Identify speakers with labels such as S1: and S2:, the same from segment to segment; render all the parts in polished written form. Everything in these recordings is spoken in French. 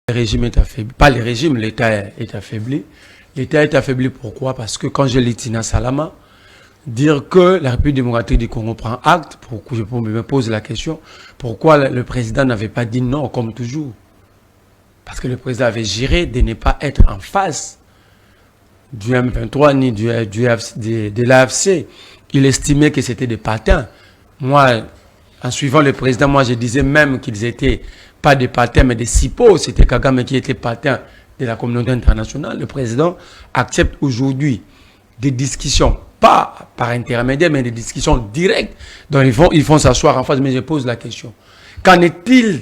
S1: Le régime est affaibli. Pas le régime, l'État est affaibli. L'État est affaibli pourquoi? Parce que quand je lis Tina Salama, dire que la République démocratique du Congo prend acte, pourquoi je me pose la question, pourquoi le président n'avait pas dit non comme toujours? Parce que le président avait géré de ne pas être en face du M23 ni de l'AFC. Il estimait que c'était des patins. Moi, en suivant le président, moi je disais même qu'ils étaient pas des patins mais des cipots. C'était Kagame qui était patin de la communauté internationale. Le président accepte aujourd'hui des discussions, pas par intermédiaire, mais des discussions directes. Donc ils vont s'asseoir en face. Mais je pose la question. Qu'en est-il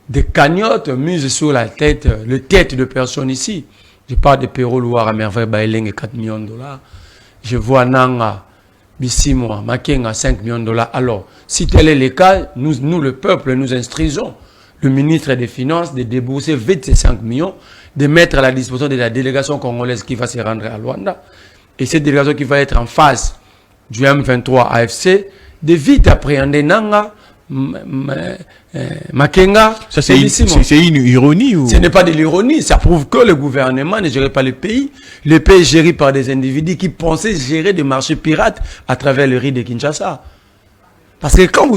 S1: des cagnottes mises sur la tête de personnes ici? Je parle de Perrault Loire à Merveille Baileng et 4 millions de dollars. Je vois Nanga, Bissimo, Makenga 5 millions de dollars. Alors, si tel est le cas, nous le peuple, nous instruisons le ministre des Finances de débourser vite ces 5 millions, de mettre à la disposition de la délégation congolaise qui va se rendre à Luanda. Et cette délégation qui va être en face du M23 AFC, de vite appréhender Nanga, Makenga.
S2: Ça, c'est une ironie ou...
S1: Ce n'est pas de l'ironie, ça prouve que le gouvernement ne gérait pas le pays. Le pays est géré par des individus qui pensaient gérer des marchés pirates à travers le riz de Kinshasa. Parce que quand vous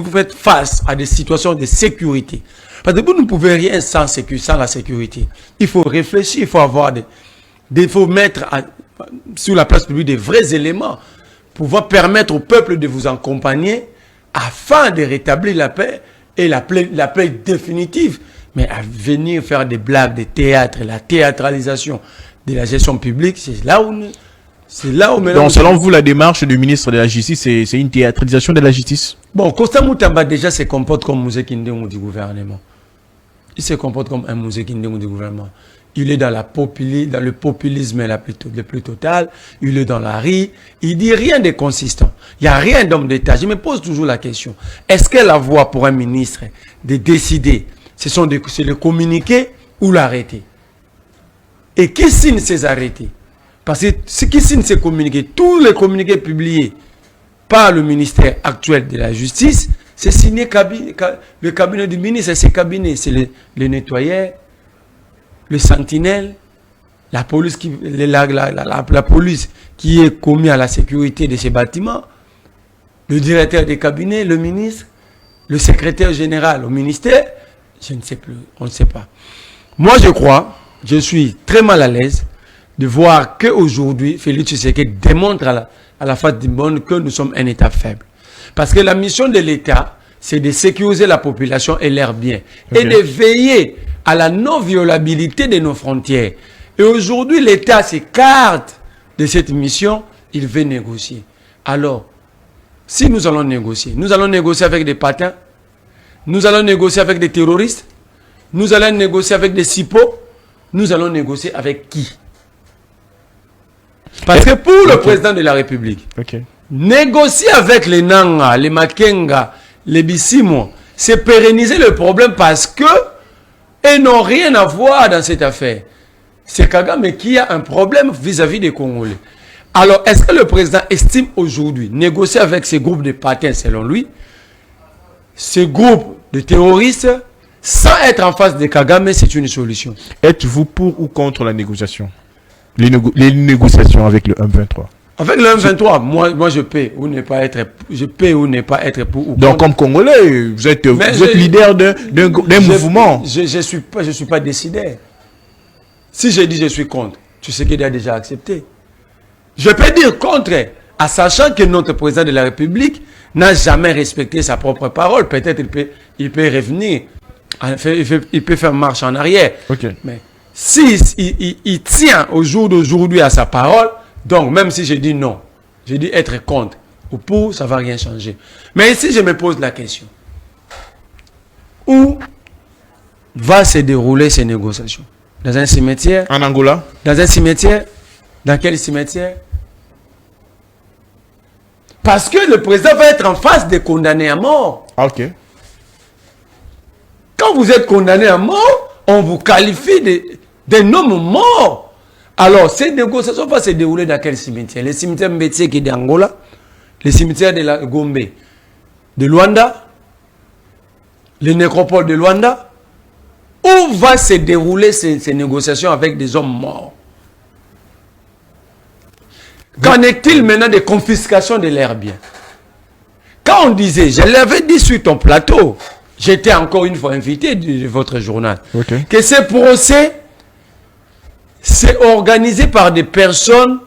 S1: faites face à des situations de sécurité, parce que vous ne pouvez rien sans la sécurité. Il faut réfléchir, il faut avoir il faut mettre sur la place publique des vrais éléments pour pouvoir permettre au peuple de vous accompagner afin de rétablir la paix et la paix définitive. Mais à venir faire des blagues, des théâtres, la théâtralisation de la gestion publique, c'est là où
S2: donc, selon vous, la démarche du ministre de la Justice, c'est une théâtralisation de la justice?
S1: Bon, Costa Moutamba déjà se comporte comme Mouzé Kindengou du gouvernement. Il se comporte comme un Mouzé Kindengou du gouvernement. Il est dans le populisme le plus total. Il est dans la rue. Il dit rien de consistant. Il n'y a rien d'homme d'État. Je me pose toujours la question. Est-ce que la voie pour un ministre de décider, c'est le communiquer ou l'arrêter? Et qui signe ces arrêtés? Parce que ce qui signe ces communiqués, tous les communiqués publiés par le ministère actuel de la Justice, c'est signé le cabinet du ministre et ses cabinets. C'est le nettoyeur, le sentinelle, la police qui est commise à la sécurité de ces bâtiments, le directeur des cabinets, le ministre, le secrétaire général au ministère, je ne sais plus, on ne sait pas. Moi, je suis très mal à l'aise de voir qu'aujourd'hui, Félix Tshisekedi démontre à la face du monde que nous sommes un État faible. Parce que la mission de l'État, c'est de sécuriser la population et leurs biens. Okay. Et de veiller à la non-violabilité de nos frontières. Et aujourd'hui, l'État s'écarte de cette mission, il veut négocier. Alors, si nous allons négocier avec des patins, nous allons négocier avec des terroristes, nous allons négocier avec des cipots, nous allons négocier avec qui? Parce que pour le président de la République, négocier avec les Nanga, les Makenga, les Bissimo, c'est pérenniser le problème parce que ils n'ont rien à voir dans cette affaire. C'est Kagame qui a un problème vis-à-vis des Congolais. Alors, est-ce que le président estime aujourd'hui négocier avec ces groupes de patins, selon lui, ces groupes de terroristes, sans être en face de Kagame, c'est une solution?
S2: Êtes-vous pour ou contre la négociation? Les négociations avec le M23?
S1: Avec le M23, moi je peux ou ne pas être, pour ou contre.
S2: Donc comme Congolais, vous êtes leader d'un mouvement.
S1: Je suis pas décidé. Si je dis je suis contre, tu sais qu'il a déjà accepté. Je peux dire contre, en sachant que notre président de la République n'a jamais respecté sa propre parole. Peut-être il peut revenir, il peut faire marche en arrière.
S2: Okay.
S1: Mais si il tient au jour d'aujourd'hui à sa parole, donc même si je dis non, je dis être contre ou pour, ça ne va rien changer. Mais ici, je me pose la question. Où va se dérouler ces négociations? Dans un cimetière?
S2: En Angola?
S1: Dans un cimetière? Dans quel cimetière? Parce que le président va être en face des condamnés à mort.
S2: Ok.
S1: Quand vous êtes condamné à mort, on vous qualifie d'un homme mort. Alors, ces négociations vont se dérouler dans quel cimetière? Les cimetières Mbetse qui est d'Angola, les cimetières de la Gombe, de Luanda, les nécropoles de Luanda, Où va se dérouler ces négociations avec des hommes morts? Qu'en est-il maintenant des confiscations de leurs biens? Quand on disait, je l'avais dit sur ton plateau, j'étais encore une fois invité de votre journal, que ces procès, c'est organisé par des personnes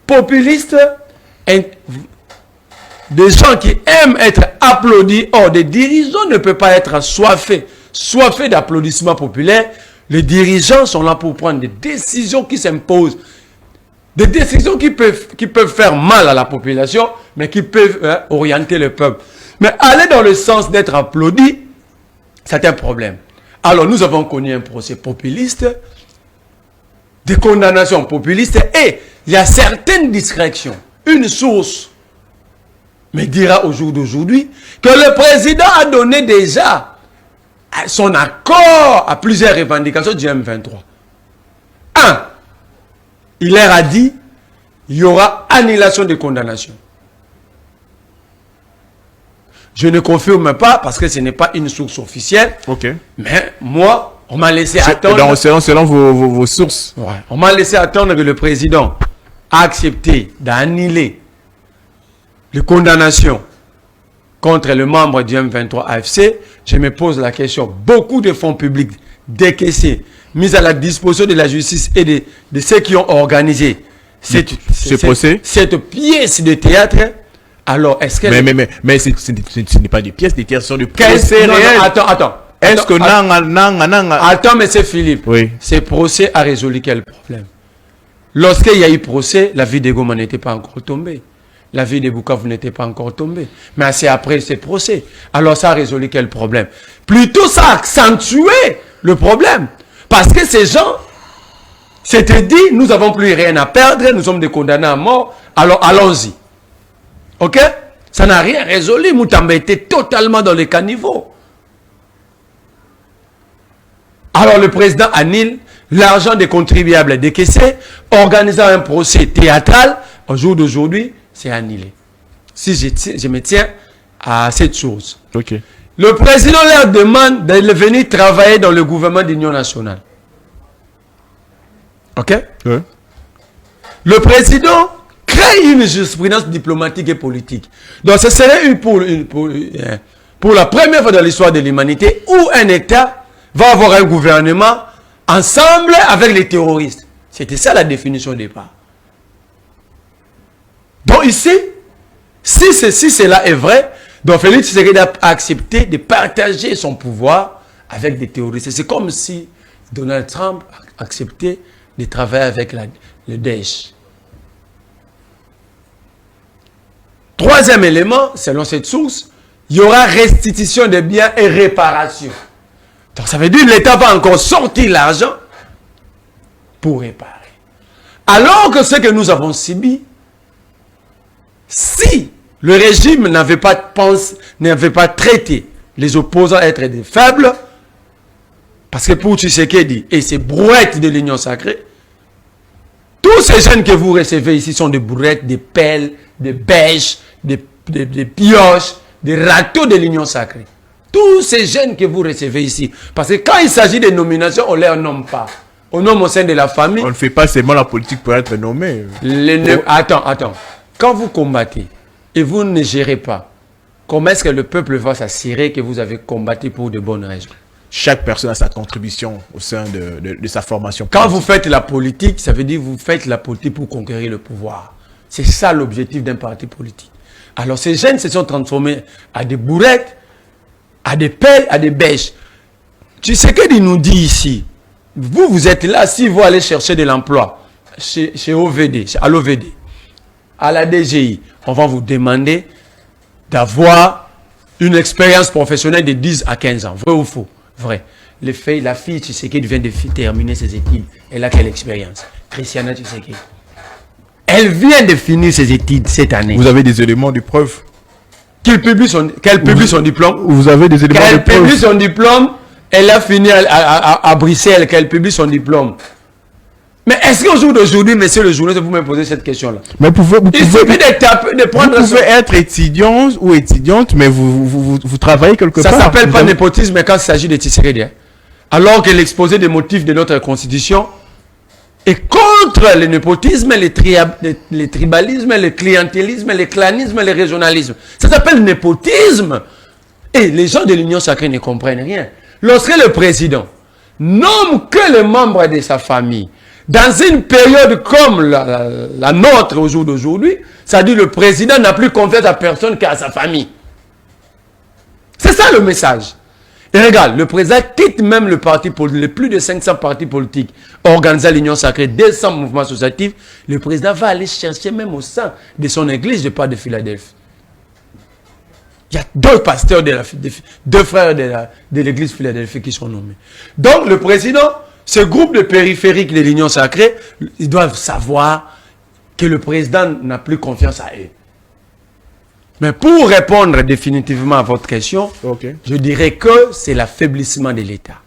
S1: populistes, des gens qui aiment être applaudis. Or, des dirigeants ne peuvent pas être soifés d'applaudissements populaires. Les dirigeants sont là pour prendre des décisions qui s'imposent. Des décisions qui peuvent faire mal à la population, mais qui peuvent orienter le peuple. Mais aller dans le sens d'être applaudi, c'est un problème. Alors, nous avons connu un procès populiste, des condamnations populistes, et il y a certaines distractions. Une source me dira au jour d'aujourd'hui que le président a donné déjà son accord à plusieurs revendications du M23. 1. Il leur a dit il y aura annulation des condamnations. Je ne confirme pas parce que ce n'est pas une source officielle. Mais moi, on m'a laissé attendre.
S2: Selon vos sources.
S1: Ouais, on m'a laissé attendre que le président a accepté d'annuler les condamnations contre le membre du M23 AFC. Je me pose la question. Beaucoup de fonds publics décaissés, mis à la disposition de la justice et de ceux qui ont organisé cette pièce de théâtre. Alors, est-ce que...
S2: Mais ce n'est pas des pièces de théâtre, ce sont des procès réels.
S1: Attends.
S2: Est-ce que...
S1: Attends, monsieur Philippe.
S2: Oui.
S1: Ce procès a résolu quel problème? Lorsqu'il y a eu procès, la vie de Goma n'était pas encore tombée. La vie de Bukavu n'était pas encore tombée. Mais c'est après ces procès. Alors, ça a résolu quel problème? Plutôt, ça a accentué le problème. Parce que ces gens s'étaient dit, nous n'avons plus rien à perdre, nous sommes des condamnés à mort, alors allons-y. Ok? Ça n'a rien résolu. Moutamba était totalement dans le caniveau. Alors le président annule l'argent des contribuables décaissés, organisant un procès théâtral. Au jour d'aujourd'hui, c'est annulé. Si je me tiens à cette chose. Le président leur demande de venir travailler dans le gouvernement d'union nationale. Ok? Le président crée une jurisprudence diplomatique et politique. Donc ce serait pour la première fois dans l'histoire de l'humanité où un État va avoir un gouvernement ensemble avec les terroristes. C'était ça la définition au départ. Donc ici, si cela est vrai, donc Félix Tshisekedi a accepté de partager son pouvoir avec des terroristes. C'est comme si Donald Trump a accepté de travailler avec le Daesh. Troisième élément, selon cette source, il y aura restitution des biens et réparation. Donc ça veut dire que l'État va encore sortir l'argent pour réparer. Alors que ce que nous avons subi, si le régime n'avait pas traité les opposants à être des faibles, parce que pour Tshisekedi et ses brouettes de l'Union sacrée, tous ces jeunes que vous recevez ici sont des brouettes, des pelles, des bêches, des pioches, des râteaux de l'Union sacrée. Tous ces jeunes que vous recevez ici. Parce que quand il s'agit de nominations, on ne les nomme pas. On nomme au sein de la famille.
S2: On ne fait pas seulement la politique pour être nommé.
S1: Attends. Quand vous combattez et vous ne gérez pas, comment est-ce que le peuple va s'assurer que vous avez combattu pour de bonnes raisons?
S2: Chaque personne a sa contribution au sein de sa formation politique.
S1: Quand vous faites la politique, ça veut dire que vous faites la politique pour conquérir le pouvoir. C'est ça l'objectif d'un parti politique. Alors ces jeunes se sont transformés à des bourrettes, à des pelles, à des bêches. Tu sais ce qu'il nous dit ici? Vous êtes là, si vous allez chercher de l'emploi chez OVD, à l'OVD, à la DGI, on va vous demander d'avoir une expérience professionnelle de 10 à 15 ans. Vrai ou faux? Vrai. La fille, tu sais qu'elle vient de terminer ses études. Elle a quelle expérience? Christiana, tu sais qu'elle. Elle vient de finir ses études cette année.
S2: Vous avez des éléments de preuve?
S1: Qu'elle publie son diplôme?
S2: Vous avez des éléments de preuve?
S1: Qu'elle publie son diplôme, elle a fini à Bruxelles, qu'elle publie son diplôme. Mais est-ce qu'au jour d'aujourd'hui, monsieur le journaliste, vous me posez cette question-là?
S2: Mais vous pouvez
S1: être
S2: étudiant ou étudiante, mais vous travaillez quelque part.
S1: Ça ne s'appelle pas népotisme quand il s'agit de Tshisekedi. Alors que l'exposé des motifs de notre constitution est contre le népotisme, les tribalismes, le clientélisme, le clanisme, le régionalisme. Ça s'appelle népotisme. Et les gens de l'Union sacrée ne comprennent rien. Lorsque le président nomme que les membres de sa famille, dans une période comme la nôtre au jour d'aujourd'hui, ça dit le président n'a plus confiance à personne qu'à sa famille. C'est ça le message. Et regarde, le président quitte même le parti politique, les plus de 500 partis politiques organisés à l'Union sacrée, 200 mouvements associatifs. Le président va aller chercher même au sein de son église de part de Philadelphie. Il y a deux pasteurs, deux frères de l'église Philadelphie qui sont nommés. Donc le président, ce groupe de périphériques de l'Union sacrée, ils doivent savoir que le président n'a plus confiance à eux. Mais pour répondre définitivement à votre question, je dirais que c'est l'affaiblissement de l'État.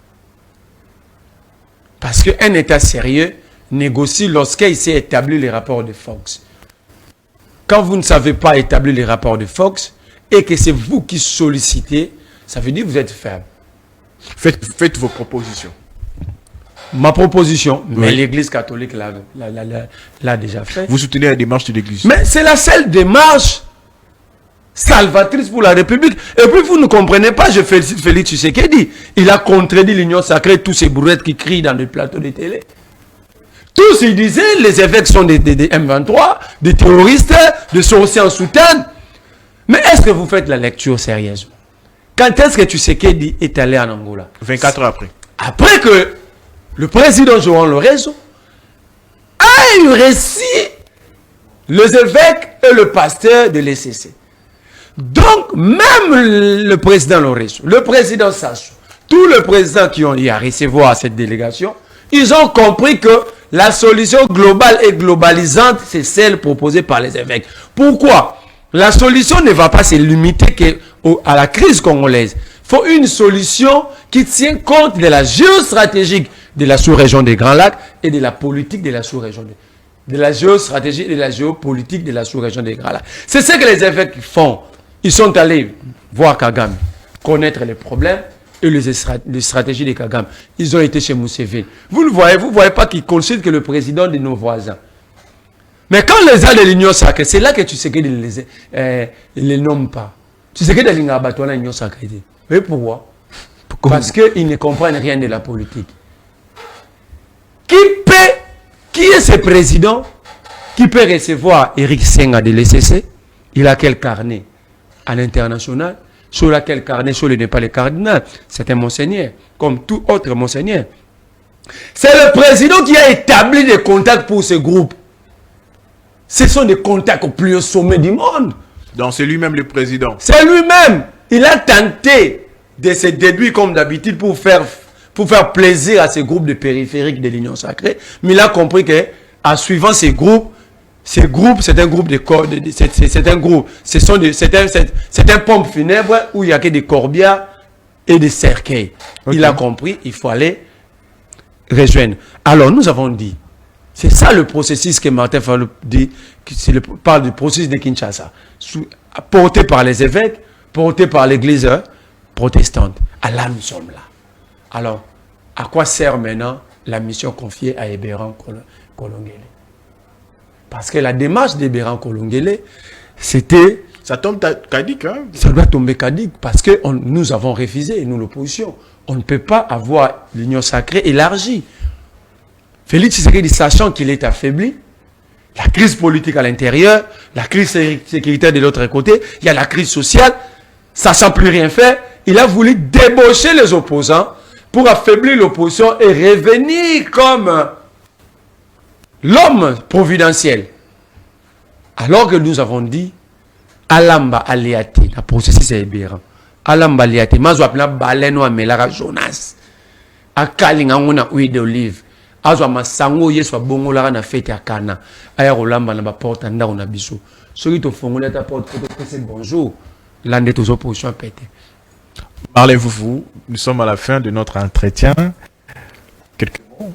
S1: Parce qu'un État sérieux négocie lorsqu'il sait établir les rapports de force. Quand vous ne savez pas établir les rapports de force et que c'est vous qui sollicitez, ça veut dire que vous êtes faible.
S2: Faites vos propositions.
S1: Ma proposition, mais l'Église catholique l'a déjà fait.
S2: Vous soutenez la démarche de l'Église.
S1: Mais c'est la seule démarche salvatrice pour la République. Et puis vous ne comprenez pas, je félicite Félix Tshisekedi. Il a contredit l'Union sacrée, tous ces bourrettes qui crient dans les plateaux de télé. Tous ils disaient, les évêques sont des M23, des terroristes, des sorciers en soutane. Mais est-ce que vous faites la lecture sérieusement? Quand est-ce que Tshisekedi est allé en Angola?
S2: 24 heures après.
S1: Après que le président João Lourenço a eu réussi les évêques et le pasteur de l'ECC. Donc, même le président Lourenço, le président Sassou, tous les présidents qui ont eu à recevoir cette délégation, ils ont compris que la solution globale et globalisante, c'est celle proposée par les évêques. Pourquoi? La solution ne va pas se limiter à la crise congolaise. Il faut une solution qui tient compte de la géostratégie de la sous-région des Grands Lacs et de la politique de la sous-région de la géostratégie et de la géopolitique de la sous-région des Grands Lacs. C'est ce que les évêques font. Ils sont allés voir Kagame, connaître les problèmes et les stratégies de Kagame. Ils ont été chez Museveni. Vous ne voyez pas qu'ils consultent que le président de nos voisins. Mais quand les gens de l'Union sacrée, c'est là que tu sais qu'ils ne les nomment pas. Tu sais que dans l'Union sacrée. Vous voyez pourquoi? Parce qu'ils ne comprennent rien de la politique. Qui est ce président qui peut recevoir Eric Senga de l'ECC? Il a quel carnet à l'international? Sur laquelle carnet, sur n'est pas le cardinal, c'est un monseigneur, comme tout autre monseigneur. C'est le président qui a établi des contacts pour ce groupe. Ce sont des contacts au plus haut sommet du monde.
S2: Donc c'est lui-même le président. C'est
S1: lui-même. Il a tenté de se déduire comme d'habitude pour faire plaisir à ces groupes de périphériques de l'Union sacrée. Mais il a compris que, en suivant ces groupes, c'est un groupe de corps, c'est un groupe, c'est un pompe funèbre où il n'y a que des corbières et des cercueils. Okay. Il a compris, il faut aller rejoindre. Alors nous avons dit, c'est ça le processus que Martin Fayulu dit, parle du processus de Kinshasa, porté par les évêques, porté par l'église protestante. Alors nous sommes là. Alors, à quoi sert maintenant la mission confiée à Ebéran Kolongele? Parce que la démarche d'Ebéran Kolongele, c'était...
S2: Ça tombe caduc, hein?
S1: Ça doit tomber caduc parce que nous avons refusé, nous l'opposition. On ne peut pas avoir l'union sacrée élargie. Félix Tshisekedi, sachant qu'il est affaibli, la crise politique à l'intérieur, la crise sécuritaire de l'autre côté, il y a la crise sociale, sachant plus rien faire, il a voulu débaucher les opposants pour affaiblir l'opposition et revenir comme l'homme providentiel. Alors que nous avons dit, Alamba aliate, la processus estébérant. Alamba aliate, mazo apna baleno amelara Jonas. Akalinga ngona huile d'olive. Azo amasango yeso bongolara na fete akana. Aya rolamba na ba porte nda ona biso. Soki to fongola ta porte pour te bonjour. L'ande tous oppositions pété.
S2: Parlez-vous, nous sommes à la fin de notre entretien. Quelques mots.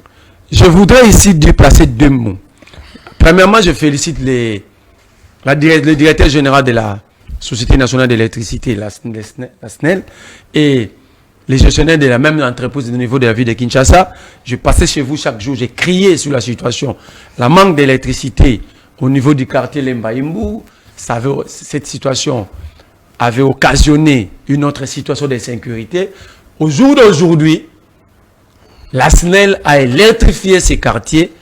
S1: Je voudrais ici déplacer deux mots. Premièrement, je félicite le directeur général de la Société nationale d'électricité, la SNEL, et les gestionnaires de la même entreprise au niveau de la ville de Kinshasa. Je passais chez vous chaque jour, j'ai crié sur la situation. La manque d'électricité au niveau du quartier Lembaïmbou, cette situation avait occasionné une autre situation d'insécurité. Au jour d'aujourd'hui, la SNEL a électrifié ces quartiers.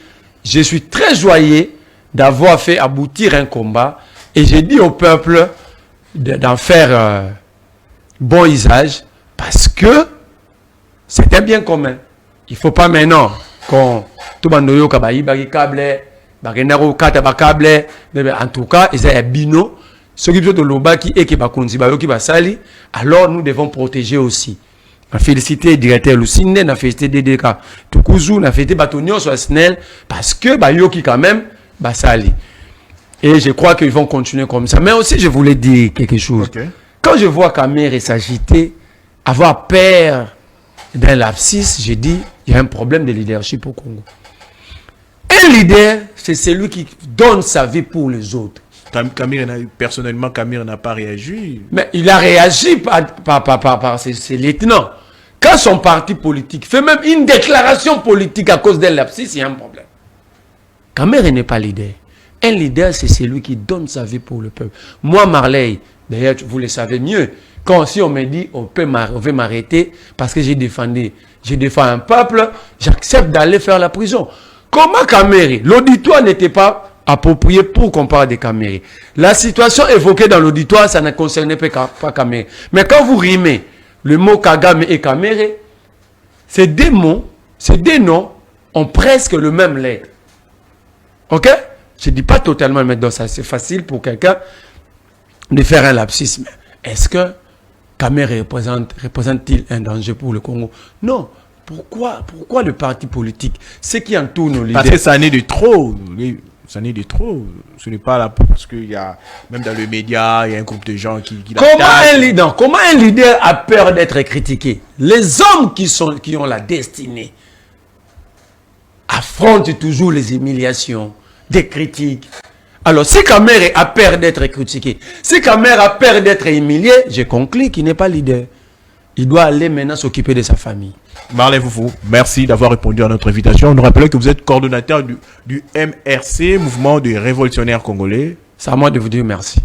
S1: Je suis très joyeux d'avoir fait aboutir un combat et j'ai dit au peuple d'en faire bon usage parce que c'est un bien commun. Il ne faut pas maintenant qu'on tout le monde câble, en tout cas, ils ont un bino. Ceux qui sont de l'Oba qui est qui basali, alors nous devons protéger aussi. On a félicité le directeur Lucinde, on a félicité DDK Tukuzu, on a félicité Batonio sur SNEL parce que Bayoki quand même basali. Et je crois qu'ils vont continuer comme ça. Mais aussi, je voulais dire quelque chose. Okay. Quand je vois Kamere s'agiter, avoir peur d'un lapsus, j'ai dit, il y a un problème de leadership au Congo. Un leader, c'est celui qui donne sa vie pour les autres.
S2: Personnellement, Kamere n'a pas réagi.
S1: Mais il a réagi par ses lieutenants. Quand son parti politique fait même une déclaration politique à cause d'un lapsus, il y a un problème. Kamere n'est pas leader. Un leader, c'est celui qui donne sa vie pour le peuple. Moi, Marley, d'ailleurs, vous le savez mieux, quand aussi on me dit on veut m'arrêter parce que j'ai défendu un peuple, j'accepte d'aller faire la prison. Comment Kamere? L'auditoire n'était pas approprié pour qu'on parle de Kamere. La situation évoquée dans l'auditoire, ça ne concernait pas Kamere. Mais quand vous rimez le mot Kagame et Kamere, ces deux mots, ces deux noms ont presque le même lettre. Ok? Je ne dis pas totalement, mais donc ça c'est facile pour quelqu'un de faire un lapsus. Mais est-ce que Kamere représente-t-il un danger pour le Congo? Non. Pourquoi le parti politique, ce qui entoure nos leaders?
S2: Parce que ça n'est de trop. Ça n'est de trop. Ce n'est pas là parce qu'il y a, même dans les médias, il y a un groupe de gens qui
S1: comment un leader a peur d'être critiqué? Les hommes qui ont la destinée affrontent toujours les humiliations, des critiques. Alors, si Kamere a peur d'être critiqué, si Kamere a peur d'être humilié, je conclus qu'il n'est pas leader. Il doit aller maintenant s'occuper de sa famille.
S2: Marley Foufou, merci d'avoir répondu à notre invitation. Nous rappelons que vous êtes coordonnateur du MRC, Mouvement des révolutionnaires congolais.
S1: C'est à moi de vous dire merci.